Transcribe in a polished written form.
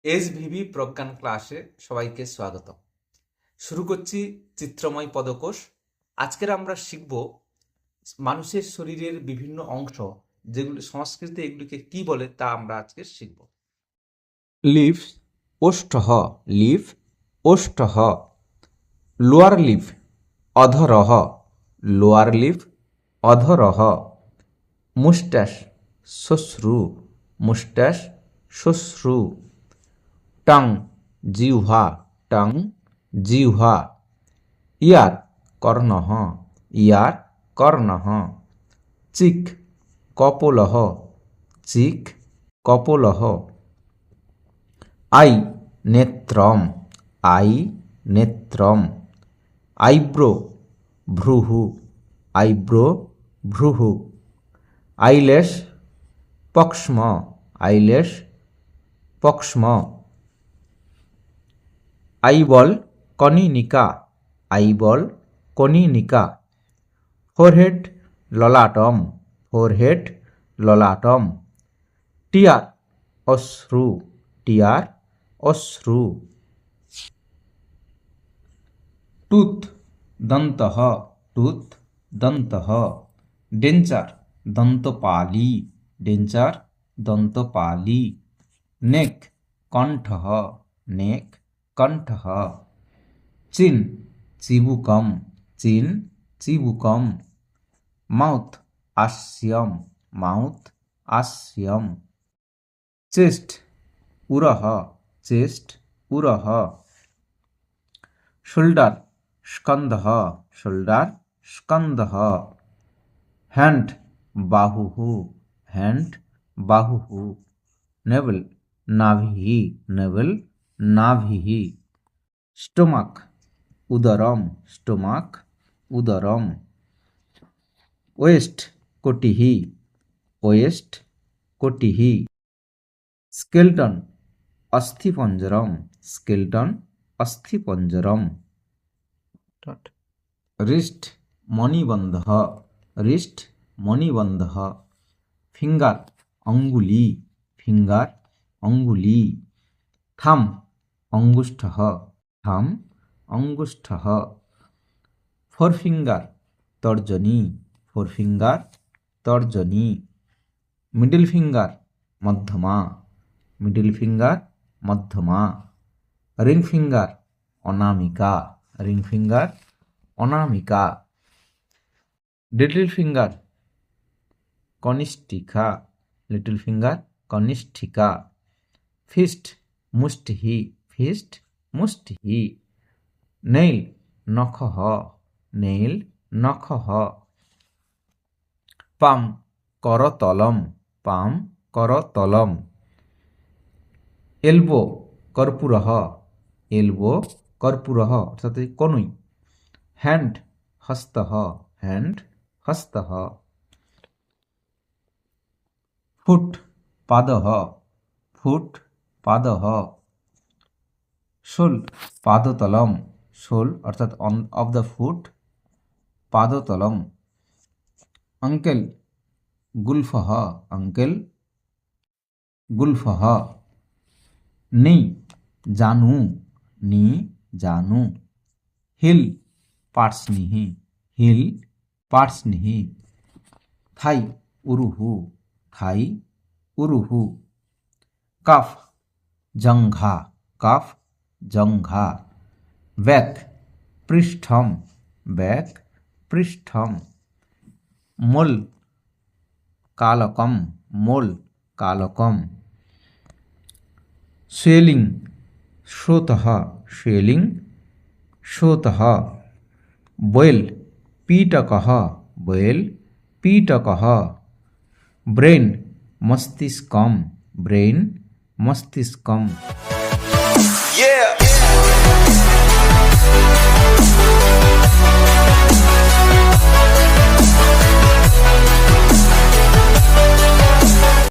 SVV Pragyan ক্লাসে সবাইকে স্বাগত। শুরু করছি চিত্রময় পদকোষ। আজকের আমরা শিখব মানুষের শরীরের বিভিন্ন অংশ, যেগুলি সংস্কৃতে এগুলিকে কি বলে তা আমরা আজকে শিখব। লিফ ওষ্ঠঃ, লিফ ওষ্ঠঃ। লোয়ার লিফ অধরঃ, লোয়ার লিফ অধরঃ। মুস্টাস শ্বশ্রু, মুস্টাস শ্বশ্রু। টং জিহ্বা, টং জিহ্বা। ইয়ার কর্ণঃ, ইয়ার কর্ণঃ। চিক কপোলঃ, চিক কপোলঃ। আই নেত্রম, আই নেত্রম। আইব্রো ভ্রুः, আইব্রো ভ্রুः। আইলেশ পক্ষ্ম, আইলেশ পক্ষ্ম। আইবল কনীনিকা, আইবল কনীনিকা। ফোরহেড ললাটম, ফোরহেড ললাটম। টিয়ার অশ্রু, টিয়ার অশ্রু। টুথ দন্তঃ, টুথ দন্তঃ। ডেঞ্চার দন্তপালি, ডেঞ্চার দন্তপালি। নেক কণ্ঠঃ, নেক কণ্ঠঃ। চিন চিবুকম, চিন চিবুকম। মাউথ আস্যম, মাউথ আস্যম। চেস্ট উরঃ, চেস্ট উরঃ। শোল্ডার স্কন্ধঃ, শোল্ডার স্কন্ধঃ। হ্যান্ড বাহুः, হ্যান্ড বাহুः। নেভেল নাভিः, নেভেল নাভিः। স্টোমাক উদরম, স্টোমাক উদরম। ওয়েস্ট কটিः, ওয়েস্ট কটিः। স্কেলটন অস্থিপঞ্জরম, স্কেলটন অস্থিপঞ্জরম। রিস্ট মণিবন্ধঃ, রিস্ট মণিবন্ধঃ। ফিঙ্গার অঙ্গুলি, ফিঙ্গার অঙ্গুলি। থাম অঙ্গুষ্ঠঃ, থাম অঙ্গুষ্ঠঃ। ফোরফিঙ্গার তর্জনী, ফোরফিঙ্গার তর্জনী। মিডল ফিঙ্গার মধ্যমা, মিডল ফিঙ্গার মধ্যমা। রিং ফিঙ্গার অনামিকা, রিং ফিঙ্গার অনামিকা। লিটল ফিঙ্গার কনিষ্ঠিকা, লিটল ফিঙ্গার কনিষ্ঠিকা। ফিস্ট মুষ্টিः, ফিস্ট মুষ্টিः। নেইল নখঃ, নেইল নখঃ। পাম করতলম, পাম করতলম। এলবো কর্পূরঃ, এলবো কর্পূরঃ অর্থাৎ কনুই। হ্যান্ড হস্তঃ, হ্যান্ড হস্তঃ। ফুট পাদঃ, ফুট পাদঃ। শোল পাদতলম, শোল অর্থাৎ অফ দ্য ফুট, পাদতলম। আঙ্কেল গুলফঃ, আঙ্কেল গুলফঃ। নি জানু, নি জানু। হিল পার্শনিः, হিল পার্শনিः। থাই উরুः, থাই উরুः। কাফ জঙ্ঘা, কাফ জঙ্ঘা। ব্যাক পৃষ্ঠম, ব্যাক পৃষ্ঠম। মোল কালকম, মোল কালকম। স্বেলিং শ্রোতঃ, স্বেলিং শ্রোতঃ। বয়েল পীটকः, বয়েল পীটকः। ব্রেন মস্তিষ্কম, ব্রেন মস্তিষ্কম। Yeah.